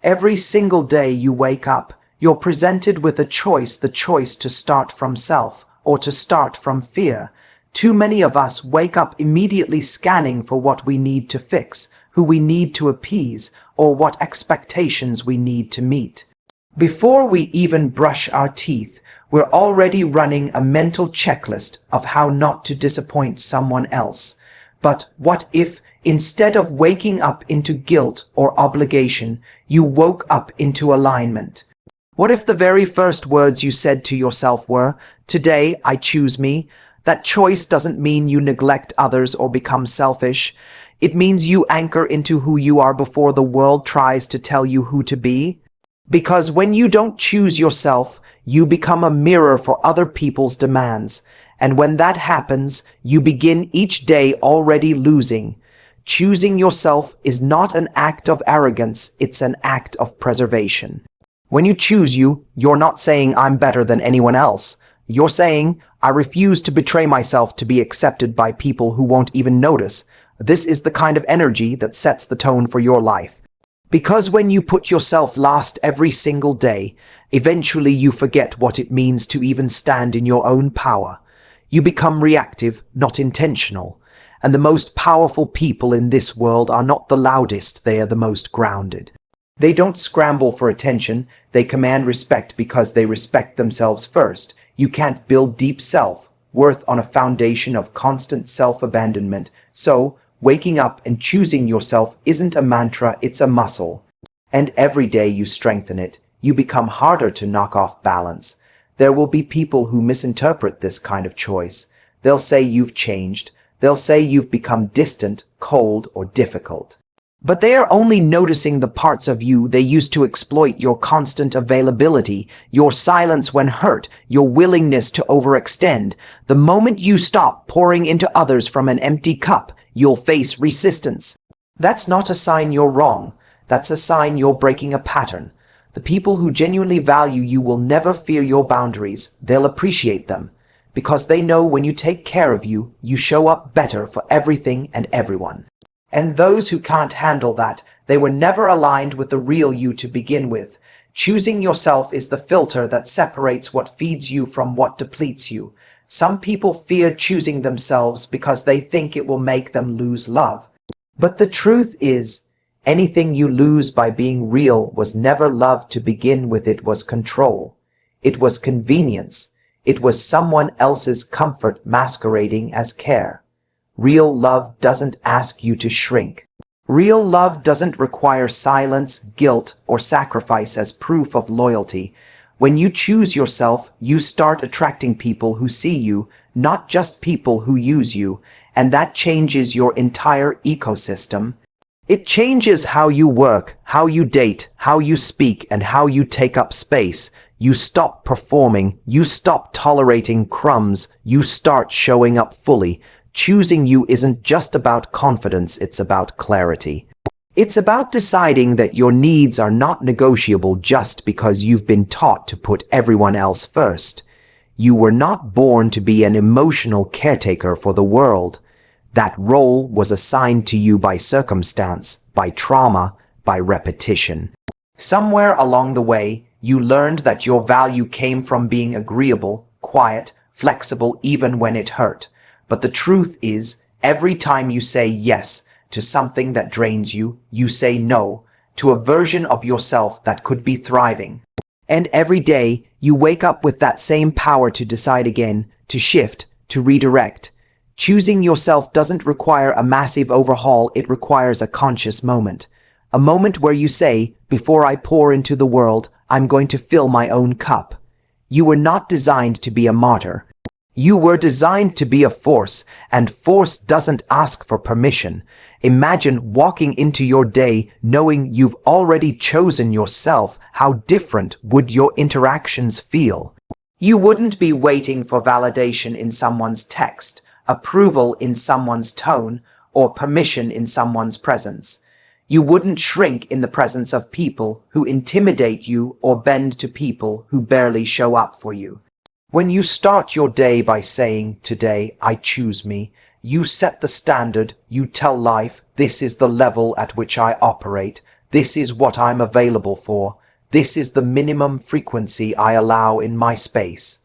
Every single day you wake up, you're presented with a choice, the choice to start from self or to start from fear. Too many of us wake up immediately scanning for what we need to fix, who we need to appease, or what expectations we need to meet. Before we even brush our teeth, we're already running a mental checklist of how not to disappoint someone else. But what if, instead of waking up into guilt or obligation, you woke up into alignment? What if the very first words you said to yourself were, "Today I choose me"? That choice doesn't mean you neglect others or become selfish. It means you anchor into who you are before the world tries to tell you who to be. Because when you don't choose yourself, you become a mirror for other people's demands. And when that happens, you begin each day already losing. Choosing yourself is not an act of arrogance, it's an act of preservation. When you choose you, you're not saying I'm better than anyone else. You're saying, I refuse to betray myself to be accepted by people who won't even notice. This is the kind of energy that sets the tone for your life. Because when you put yourself last every single day, eventually you forget what it means to even stand in your own power. You become reactive, not intentional. And the most powerful people in this world are not the loudest, they are the most grounded. They don't scramble for attention, they command respect because they respect themselves first. You can't build deep self-worth on a foundation of constant self-abandonment. So, waking up and choosing yourself isn't a mantra, it's a muscle. And every day you strengthen it, you become harder to knock off balance. There will be people who misinterpret this kind of choice. They'll say you've changed. They'll say you've become distant, cold, or difficult. But they are only noticing the parts of you they used to exploit: your constant availability, your silence when hurt, your willingness to overextend. The moment you stop pouring into others from an empty cup, you'll face resistance. That's not a sign you're wrong. That's a sign you're breaking a pattern. The people who genuinely value you will never fear your boundaries. They'll appreciate them. Because they know when you take care of you, you show up better for everything and everyone. And those who can't handle that, they were never aligned with the real you to begin with. Choosing yourself is the filter that separates what feeds you from what depletes you. Some people fear choosing themselves because they think it will make them lose love. But the truth is, anything you lose by being real was never love to begin with. It was control. It was convenience. It was someone else's comfort masquerading as care. Real love doesn't ask you to shrink. Real love doesn't require silence, guilt, or sacrifice as proof of loyalty. When you choose yourself, you start attracting people who see you, not just people who use you, and that changes your entire ecosystem. It changes how you work, how you date, how you speak, and how you take up space. You stop performing, you stop tolerating crumbs, you start showing up fully. Choosing you isn't just about confidence, it's about clarity. It's about deciding that your needs are not negotiable just because you've been taught to put everyone else first. You were not born to be an emotional caretaker for the world. That role was assigned to you by circumstance, by trauma, by repetition. Somewhere along the way, you learned that your value came from being agreeable, quiet, flexible even when it hurt. But the truth is, every time you say yes to something that drains you, you say no to a version of yourself that could be thriving. And every day, you wake up with that same power to decide again, to shift, to redirect. Choosing yourself doesn't require a massive overhaul, it requires a conscious moment. A moment where you say, before I pour into the world, I'm going to fill my own cup. You were not designed to be a martyr. You were designed to be a force, and force doesn't ask for permission. Imagine walking into your day knowing you've already chosen yourself. How different would your interactions feel? You wouldn't be waiting for validation in someone's text, approval in someone's tone, or permission in someone's presence. You wouldn't shrink in the presence of people who intimidate you or bend to people who barely show up for you. When you start your day by saying, "Today I choose me," you set the standard. You tell life, "This is the level at which I operate. This is what I'm available for. This is the minimum frequency I allow in my space.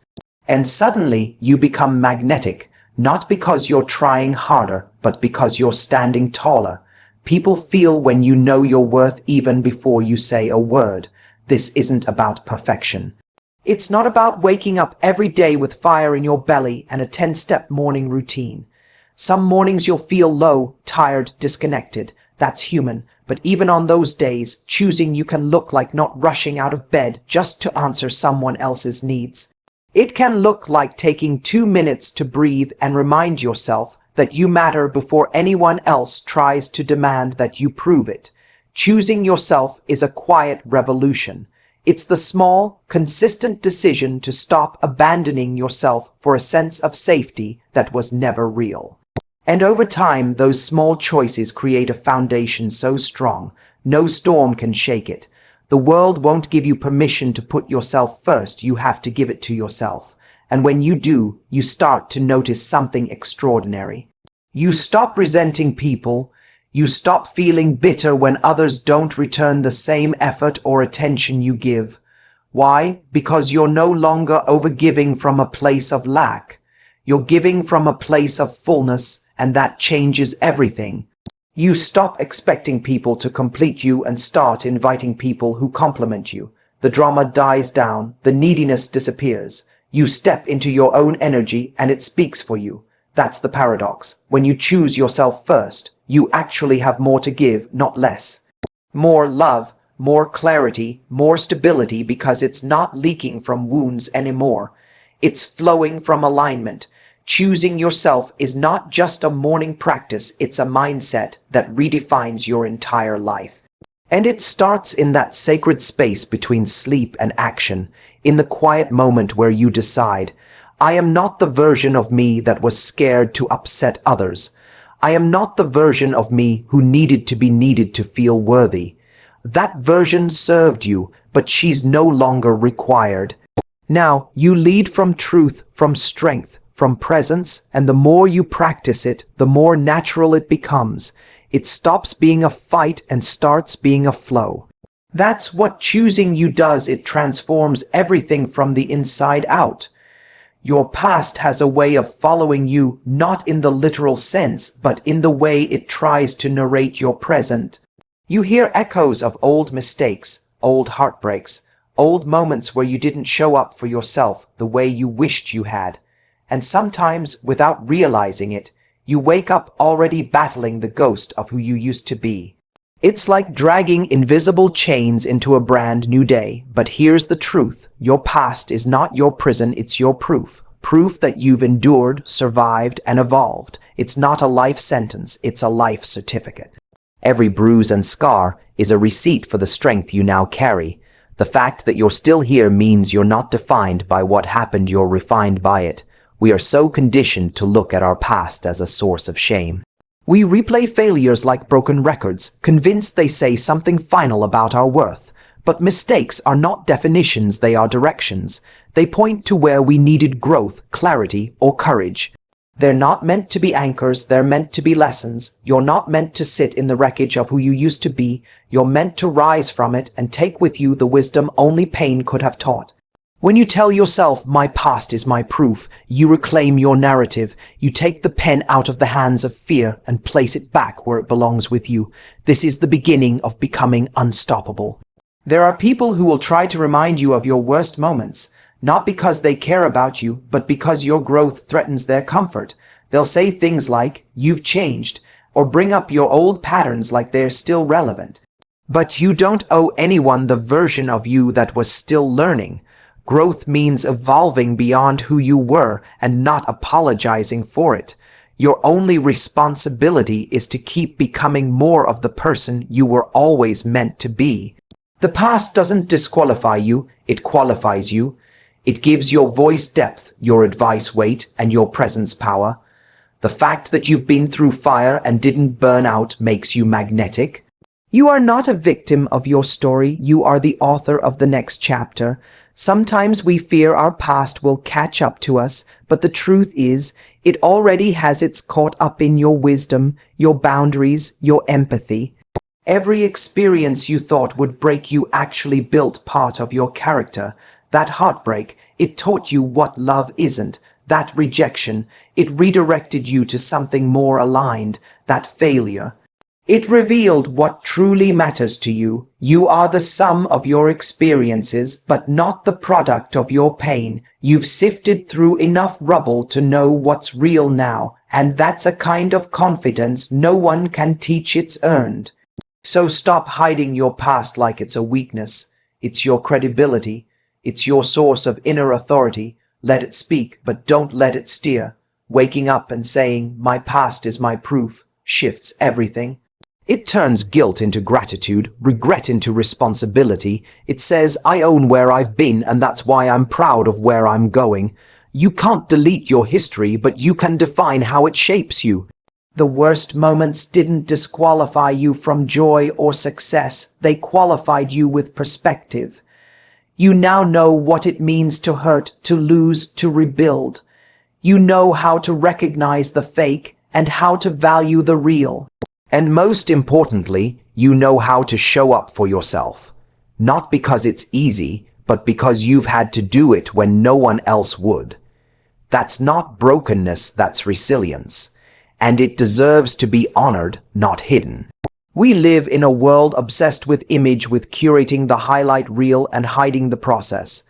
And suddenly you become magnetic, not because you're trying harder, but because you're standing taller. People feel when you know your worth even before you say a word. This isn't about perfection. It's not about waking up every day with fire in your belly and a 10-step morning routine. Some mornings you'll feel low, tired, disconnected. That's human. But even on those days, choosing you can look like not rushing out of bed just to answer someone else's needs. It can look like taking 2 minutes to breathe and remind yourself that you matter before anyone else tries to demand that you prove it. Choosing yourself is a quiet revolution. It's the small, consistent decision to stop abandoning yourself for a sense of safety that was never real. And over time, those small choices create a foundation so strong, no storm can shake it. The world won't give you permission to put yourself first, you have to give it to yourself. And when you do, you start to notice something extraordinary. You stop resenting people. You stop feeling bitter when others don't return the same effort or attention you give. Why? Because you're no longer overgiving from a place of lack. You're giving from a place of fullness, and that changes everything. You stop expecting people to complete you and start inviting people who complement you. The drama dies down, the neediness disappears. You step into your own energy and it speaks for you. That's the paradox. When you choose yourself first, you actually have more to give, not less. More love, more clarity, more stability, because it's not leaking from wounds anymore. It's flowing from alignment. Choosing yourself is not just a morning practice, it's a mindset that redefines your entire life. And it starts in that sacred space between sleep and action, in the quiet moment where you decide, I am not the version of me that was scared to upset others. I am not the version of me who needed to feel worthy. That version served you, but she's no longer required. Now, you lead from truth, from strength, from presence, and the more you practice it, the more natural it becomes. It stops being a fight and starts being a flow. That's what choosing you does. It transforms everything from the inside out. Your past has a way of following you, not in the literal sense, but in the way it tries to narrate your present. You hear echoes of old mistakes, old heartbreaks, old moments where you didn't show up for yourself the way you wished you had. And sometimes, without realizing it, you wake up already battling the ghost of who you used to be. It's like dragging invisible chains into a brand new day. But here's the truth. Your past is not your prison, it's your proof. Proof that you've endured, survived, and evolved. It's not a life sentence, it's a life certificate. Every bruise and scar is a receipt for the strength you now carry. The fact that you're still here means you're not defined by what happened, you're refined by it. We are so conditioned to look at our past as a source of shame. We replay failures like broken records, convinced they say something final about our worth. But mistakes are not definitions, they are directions. They point to where we needed growth, clarity, or courage. They're not meant to be anchors, they're meant to be lessons. You're not meant to sit in the wreckage of who you used to be. You're meant to rise from it and take with you the wisdom only pain could have taught. When you tell yourself, my past is my proof, you reclaim your narrative. You take the pen out of the hands of fear and place it back where it belongs with you. This is the beginning of becoming unstoppable. There are people who will try to remind you of your worst moments, not because they care about you, but because your growth threatens their comfort. They'll say things like, you've changed, or bring up your old patterns like they're still relevant. But you don't owe anyone the version of you that was still learning. Growth means evolving beyond who you were and not apologizing for it. Your only responsibility is to keep becoming more of the person you were always meant to be. The past doesn't disqualify you, it qualifies you. It gives your voice depth, your advice weight, and your presence power. The fact that you've been through fire and didn't burn out makes you magnetic. You are not a victim of your story, you are the author of the next chapter. Sometimes we fear our past will catch up to us, but the truth is, it already has. It's caught up in your wisdom, your boundaries, your empathy. Every experience you thought would break you actually built part of your character. That heartbreak, it taught you what love isn't. That rejection, it redirected you to something more aligned. That failure, it revealed what truly matters to you. You are the sum of your experiences, but not the product of your pain. You've sifted through enough rubble to know what's real now, and that's a kind of confidence no one can teach, it's earned. So stop hiding your past like it's a weakness. It's your credibility. It's your source of inner authority. Let it speak, but don't let it steer. Waking up and saying, "My past is my proof," shifts everything. It turns guilt into gratitude, regret into responsibility. It says, "I own where I've been, and that's why I'm proud of where I'm going." You can't delete your history, but you can define how it shapes you. The worst moments didn't disqualify you from joy or success. They qualified you with perspective. You now know what it means to hurt, to lose, to rebuild. You know how to recognize the fake and how to value the real. And most importantly, you know how to show up for yourself. Not because it's easy, but because you've had to do it when no one else would. That's not brokenness, that's resilience. And it deserves to be honored, not hidden. We live in a world obsessed with image, with curating the highlight reel and hiding the process.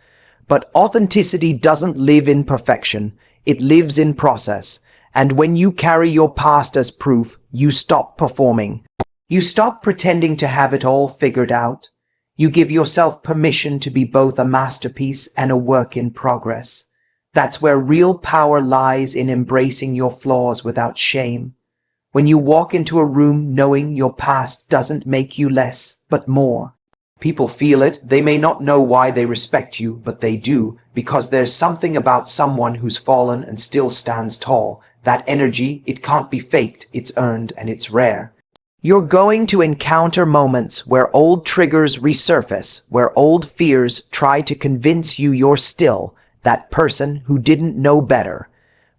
But authenticity doesn't live in perfection, it lives in process. And when you carry your past as proof, you stop performing. You stop pretending to have it all figured out. You give yourself permission to be both a masterpiece and a work in progress. That's where real power lies, in embracing your flaws without shame. When you walk into a room knowing your past doesn't make you less, but more. People feel it. They may not know why they respect you, but they do, because there's something about someone who's fallen and still stands tall. That energy, it can't be faked, it's earned, and it's rare. You're going to encounter moments where old triggers resurface, where old fears try to convince you you're still that person who didn't know better.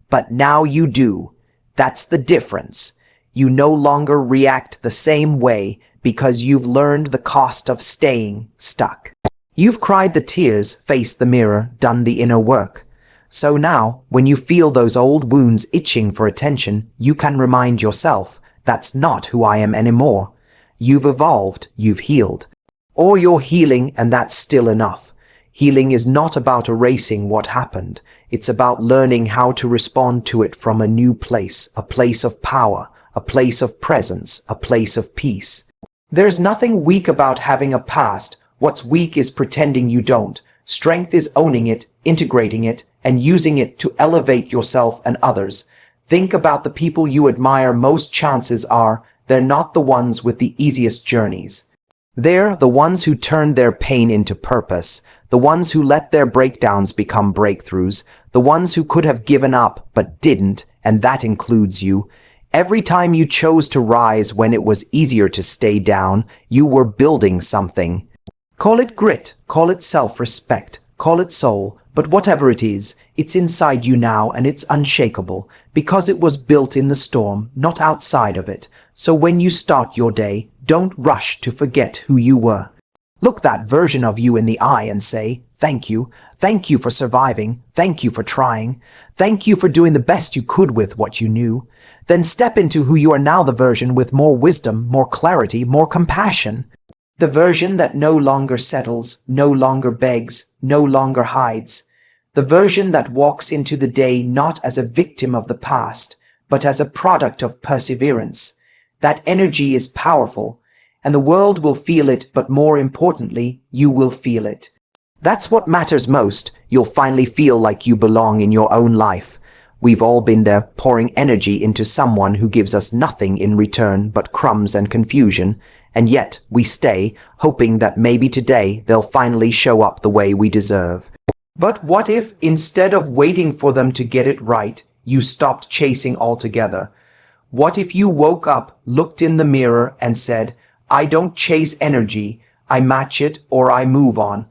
But now you do. That's the difference. You no longer react the same way because you've learned the cost of staying stuck. You've cried the tears, faced the mirror, done the inner work. So now, when you feel those old wounds itching for attention, you can remind yourself, that's not who I am anymore. You've evolved, you've healed. Or you're healing, and that's still enough. Healing is not about erasing what happened. It's about learning how to respond to it from a new place, a place of power, a place of presence, a place of peace. There's nothing weak about having a past. What's weak is pretending you don't. Strength is owning it, integrating it, and using it to elevate yourself and others. Think about the people you admire. Most chances are they're not the ones with the easiest journeys. They're the ones who turned their pain into purpose, the ones who let their breakdowns become breakthroughs, the ones who could have given up but didn't, and that includes you. Every time you chose to rise when it was easier to stay down, you were building something. Call it grit, call it self-respect, call it soul, but whatever it is, it's inside you now, and it's unshakable because it was built in the storm, not outside of it. So when you start your day, don't rush to forget who you were. Look that version of you in the eye and say, thank you for surviving, thank you for trying, thank you for doing the best you could with what you knew. Then step into who you are now, the version with more wisdom, more clarity, more compassion. The version that no longer settles, no longer begs, no longer hides. The version that walks into the day not as a victim of the past, but as a product of perseverance. That energy is powerful, and the world will feel it, but more importantly, you will feel it. That's what matters most. You'll finally feel like you belong in your own life. We've all been there, pouring energy into someone who gives us nothing in return but crumbs and confusion, and yet we stay, hoping that maybe today they'll finally show up the way we deserve. But what if, instead of waiting for them to get it right, you stopped chasing altogether? What if you woke up, looked in the mirror, and said, I don't chase energy, I match it or I move on.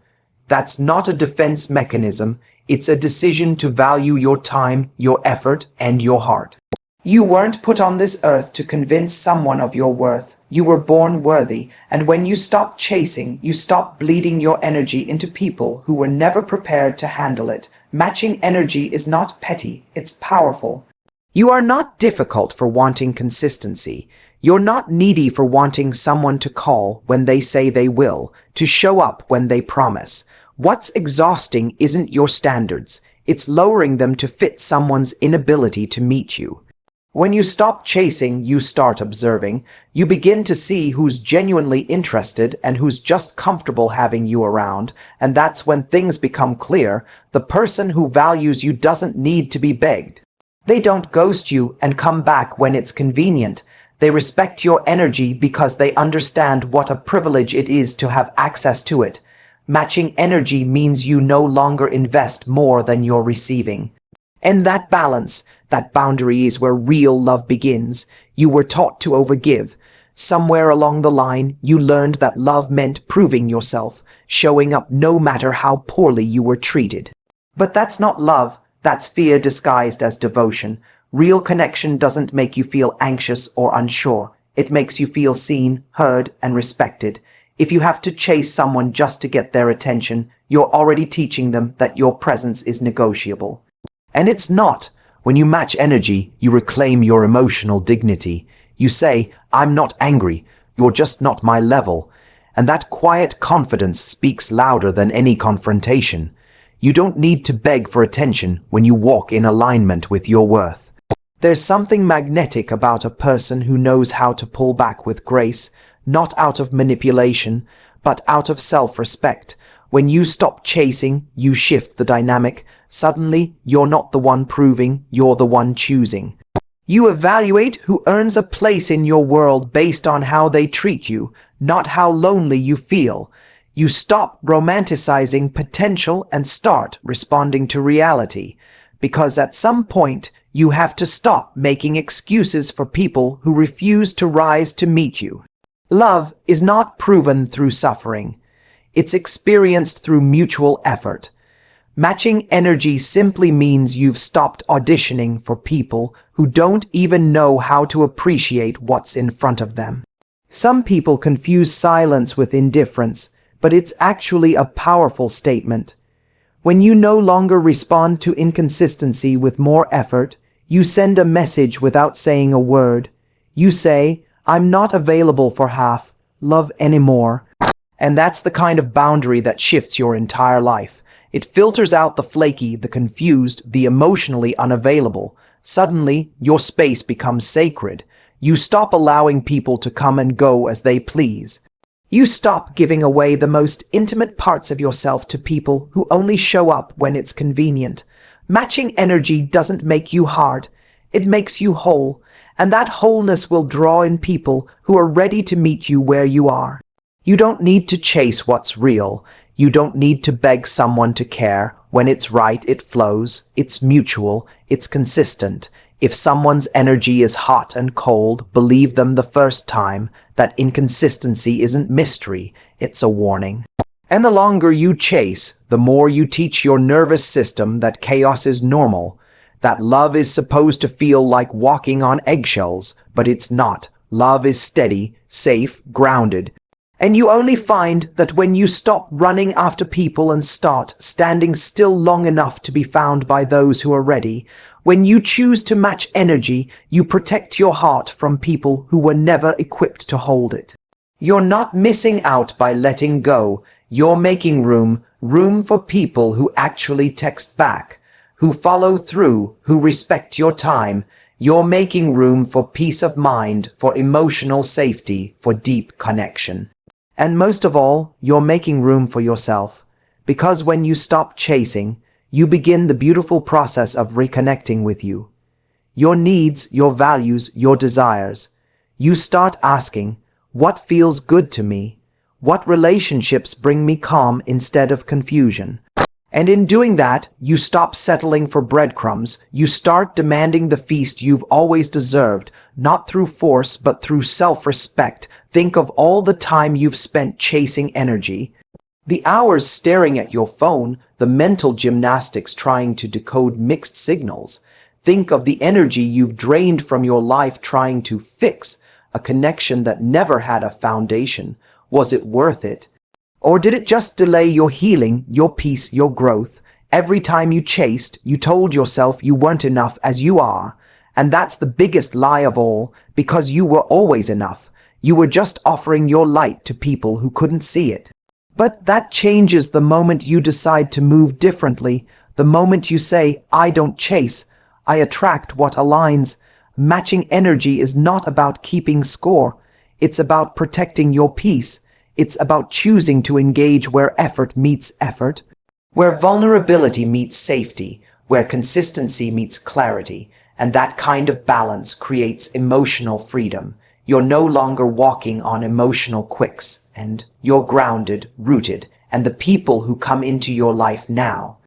That's not a defense mechanism, it's a decision to value your time, your effort, and your heart. You weren't put on this earth to convince someone of your worth. You were born worthy, and when you stop chasing, you stop bleeding your energy into people who were never prepared to handle it. Matching energy is not petty, it's powerful. You are not difficult for wanting consistency. You're not needy for wanting someone to call when they say they will, to show up when they promise. What's exhausting isn't your standards. It's lowering them to fit someone's inability to meet you. When you stop chasing, you start observing. You begin to see who's genuinely interested and who's just comfortable having you around. And that's when things become clear. The person who values you doesn't need to be begged. They don't ghost you and come back when it's convenient. They respect your energy because they understand what a privilege it is to have access to it. Matching energy means you no longer invest more than you're receiving. And that balance, that boundary is where real love begins. You were taught to overgive. Somewhere along the line, you learned that love meant proving yourself, showing up no matter how poorly you were treated. But that's not love. That's fear disguised as devotion. Real connection doesn't make you feel anxious or unsure. It makes you feel seen, heard, and respected. If you have to chase someone just to get their attention, you're already teaching them that your presence is negotiable. And it's not. When you match energy, you reclaim your emotional dignity. You say, I'm not angry. You're just not my level. And that quiet confidence speaks louder than any confrontation. You don't need to beg for attention when you walk in alignment with your worth. There's something magnetic about a person who knows how to pull back with grace, not out of manipulation, but out of self-respect. When you stop chasing, you shift the dynamic. Suddenly, you're not the one proving, you're the one choosing. You evaluate who earns a place in your world based on how they treat you, not how lonely you feel. You stop romanticizing potential and start responding to reality. Because at some point, you have to stop making excuses for people who refuse to rise to meet you. Love is not proven through suffering. It's experienced through mutual effort. Matching energy simply means you've stopped auditioning for people who don't even know how to appreciate what's in front of them. Some people confuse silence with indifference, but it's actually a powerful statement. When you no longer respond to inconsistency with more effort, you send a message without saying a word. You say, I'm not available for half love anymore. And that's the kind of boundary that shifts your entire life. It filters out the flaky, the confused, the emotionally unavailable. Suddenly, your space becomes sacred. You stop allowing people to come and go as they please. You stop giving away the most intimate parts of yourself to people who only show up when it's convenient. Matching energy doesn't make you hard. It makes you whole. And that wholeness will draw in people who are ready to meet you where you are. You don't need to chase what's real. You don't need to beg someone to care. When it's right, it flows. It's mutual. It's consistent. If someone's energy is hot and cold, believe them the first time. That inconsistency isn't mystery. It's a warning. And the longer you chase, the more you teach your nervous system that chaos is normal. That love is supposed to feel like walking on eggshells, but it's not. Love is steady, safe, grounded. And you only find that when you stop running after people and start standing still long enough to be found by those who are ready, when you choose to match energy, you protect your heart from people who were never equipped to hold it. You're not missing out by letting go. You're making room for people who actually text back, who follow through, who respect your time. You're making room for peace of mind, for emotional safety, for deep connection. And most of all, you're making room for yourself. Because when you stop chasing, you begin the beautiful process of reconnecting with you. Your needs, your values, your desires. You start asking, what feels good to me? What relationships bring me calm instead of confusion? And in doing that, you stop settling for breadcrumbs. You start demanding the feast you've always deserved, not through force, but through self-respect. Think of all the time you've spent chasing energy. The hours staring at your phone, the mental gymnastics trying to decode mixed signals. Think of the energy you've drained from your life trying to fix a connection that never had a foundation. Was it worth it? Or did it just delay your healing, your peace, your growth? Every time you chased, you told yourself you weren't enough as you are. And that's the biggest lie of all, because you were always enough. You were just offering your light to people who couldn't see it. But that changes the moment you decide to move differently, the moment you say, I don't chase, I attract what aligns. Matching energy is not about keeping score. It's about protecting your peace. It's about choosing to engage where effort meets effort, where vulnerability meets safety, where consistency meets clarity, and that kind of balance creates emotional freedom. You're no longer walking on emotional quicks, and you're grounded, rooted, and the people who come into your life now,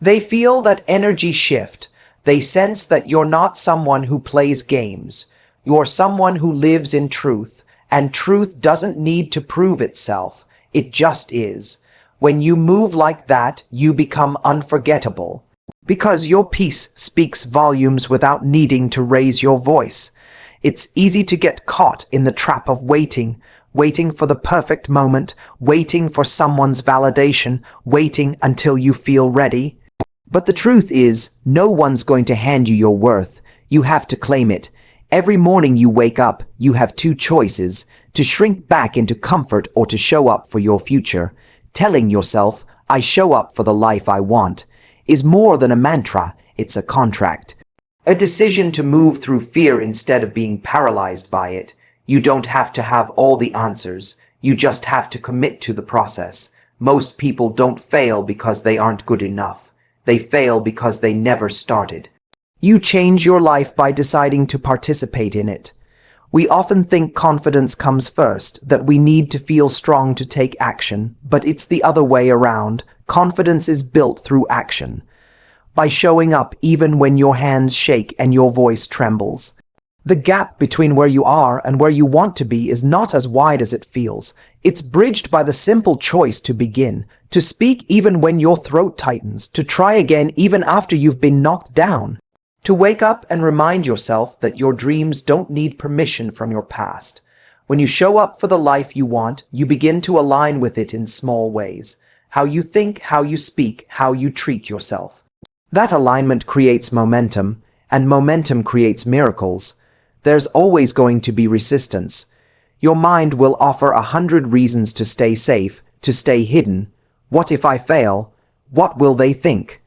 they feel that energy shift. They sense that you're not someone who plays games. You're someone who lives in truth, and truth doesn't need to prove itself. It just is. When you move like that, you become unforgettable. Because your peace speaks volumes without needing to raise your voice. It's easy to get caught in the trap of waiting for the perfect moment, waiting for someone's validation, waiting until you feel ready. But the truth is, no one's going to hand you your worth. You have to claim it. Every morning you wake up, you have two choices: to shrink back into comfort or to show up for your future. Telling yourself, I show up for the life I want, is more than a mantra, it's a contract. A decision to move through fear instead of being paralyzed by it. You don't have to have all the answers. You just have to commit to the process. Most people don't fail because they aren't good enough. They fail because they never started. You change your life by deciding to participate in it. We often think confidence comes first, that we need to feel strong to take action, but it's the other way around. Confidence is built through action. By showing up even when your hands shake and your voice trembles. The gap between where you are and where you want to be is not as wide as it feels. It's bridged by the simple choice to begin, to speak even when your throat tightens, to try again even after you've been knocked down, to wake up and remind yourself that your dreams don't need permission from your past. When you show up for the life you want, you begin to align with it in small ways. How you think, how you speak, how you treat yourself. That alignment creates momentum, and momentum creates miracles. There's always going to be resistance. Your mind will offer 100 reasons to stay safe, to stay hidden. What if I fail? What will they think?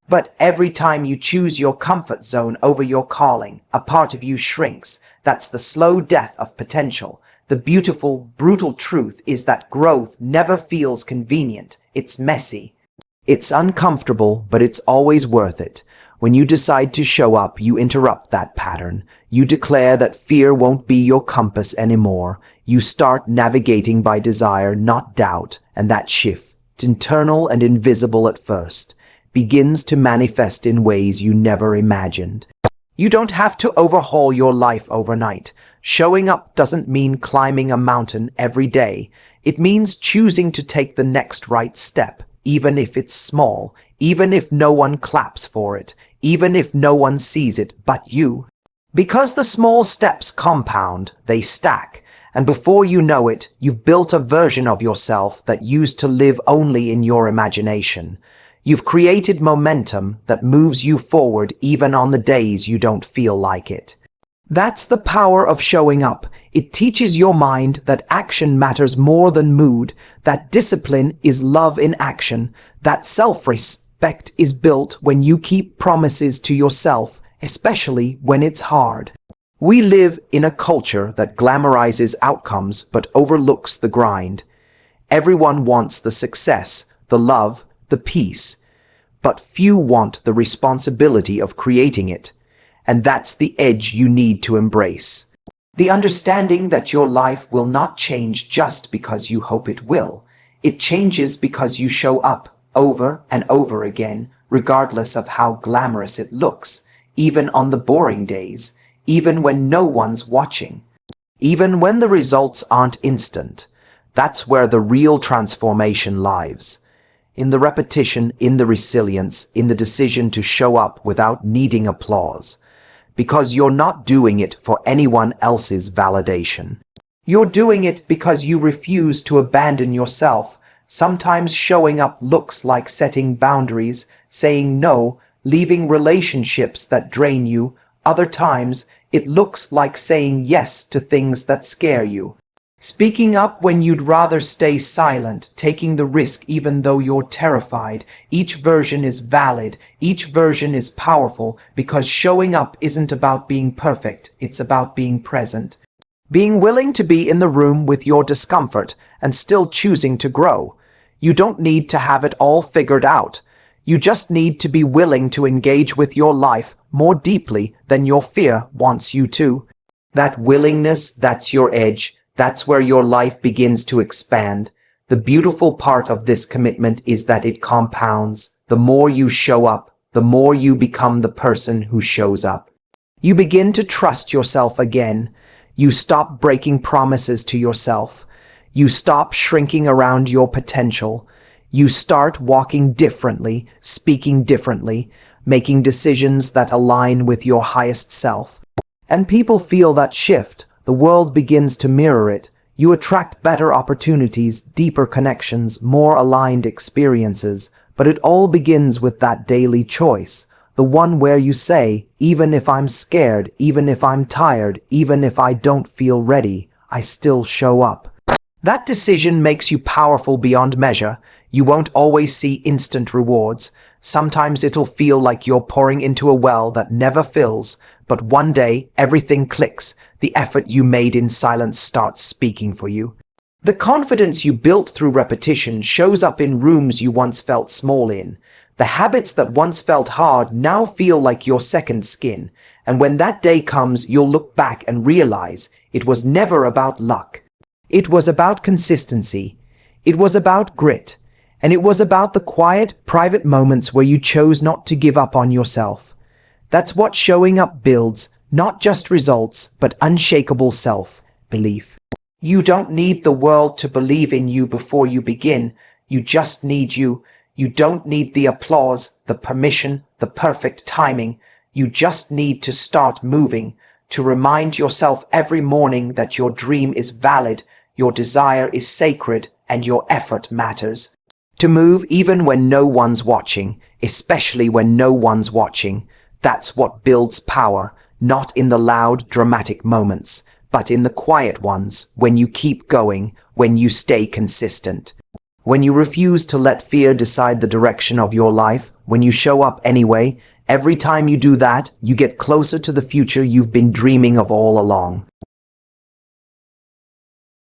But every time you choose your comfort zone over your calling, a part of you shrinks. That's the slow death of potential. The beautiful, brutal truth is that growth never feels convenient. It's messy. It's uncomfortable, but it's always worth it. When you decide to show up, you interrupt that pattern. You declare that fear won't be your compass anymore. You start navigating by desire, not doubt, and that shift, internal and invisible at first, begins to manifest in ways you never imagined. You don't have to overhaul your life overnight. Showing up doesn't mean climbing a mountain every day. It means choosing to take the next right step. Even if it's small, even if no one claps for it, even if no one sees it but you. Because the small steps compound, they stack, and before you know it, you've built a version of yourself that used to live only in your imagination. You've created momentum that moves you forward even on the days you don't feel like it. That's the power of showing up. It teaches your mind that action matters more than mood, that discipline is love in action, that self-respect is built when you keep promises to yourself, especially when it's hard. We live in a culture that glamorizes outcomes but overlooks the grind. Everyone wants the success, the love, the peace, but few want the responsibility of creating it. And that's the edge you need to embrace. The understanding that your life will not change just because you hope it will. It changes because you show up over and over again, regardless of how glamorous it looks, even on the boring days, even when no one's watching, even when the results aren't instant. That's where the real transformation lies. in the repetition, in the resilience, in the decision to show up without needing applause. Because you're not doing it for anyone else's validation. You're doing it because you refuse to abandon yourself. Sometimes showing up looks like setting boundaries, saying no, leaving relationships that drain you. Other times, it looks like saying yes to things that scare you. Speaking up when you'd rather stay silent, taking the risk even though you're terrified. Each version is valid, each version is powerful, because showing up isn't about being perfect, it's about being present. Being willing to be in the room with your discomfort and still choosing to grow. You don't need to have it all figured out. You just need to be willing to engage with your life more deeply than your fear wants you to. That willingness, that's your edge. That's where your life begins to expand. The beautiful part of this commitment is that it compounds. The more you show up, the more you become the person who shows up. You begin to trust yourself again. You stop breaking promises to yourself. You stop shrinking around your potential. You start walking differently, speaking differently, making decisions that align with your highest self. And people feel that shift. The world begins to mirror it. You attract better opportunities, deeper connections, more aligned experiences. But it all begins with that daily choice. The one where you say, even if I'm scared, even if I'm tired, even if I don't feel ready, I still show up. That decision makes you powerful beyond measure. You won't always see instant rewards. Sometimes it'll feel like you're pouring into a well that never fills. But one day, everything clicks. The effort you made in silence starts speaking for you. The confidence you built through repetition shows up in rooms you once felt small in. The habits that once felt hard now feel like your second skin. And when that day comes, you'll look back and realize it was never about luck. It was about consistency. It was about grit. And it was about the quiet, private moments where you chose not to give up on yourself. That's what showing up builds, not just results, but unshakable self-belief. You don't need the world to believe in you before you begin. You just need you. You don't need the applause, the permission, the perfect timing. You just need to start moving, to remind yourself every morning that your dream is valid, your desire is sacred, and your effort matters. To move even when no one's watching, especially when no one's watching. That's what builds power, not in the loud, dramatic moments, but in the quiet ones, when you keep going, when you stay consistent. When you refuse to let fear decide the direction of your life, when you show up anyway, every time you do that, you get closer to the future you've been dreaming of all along.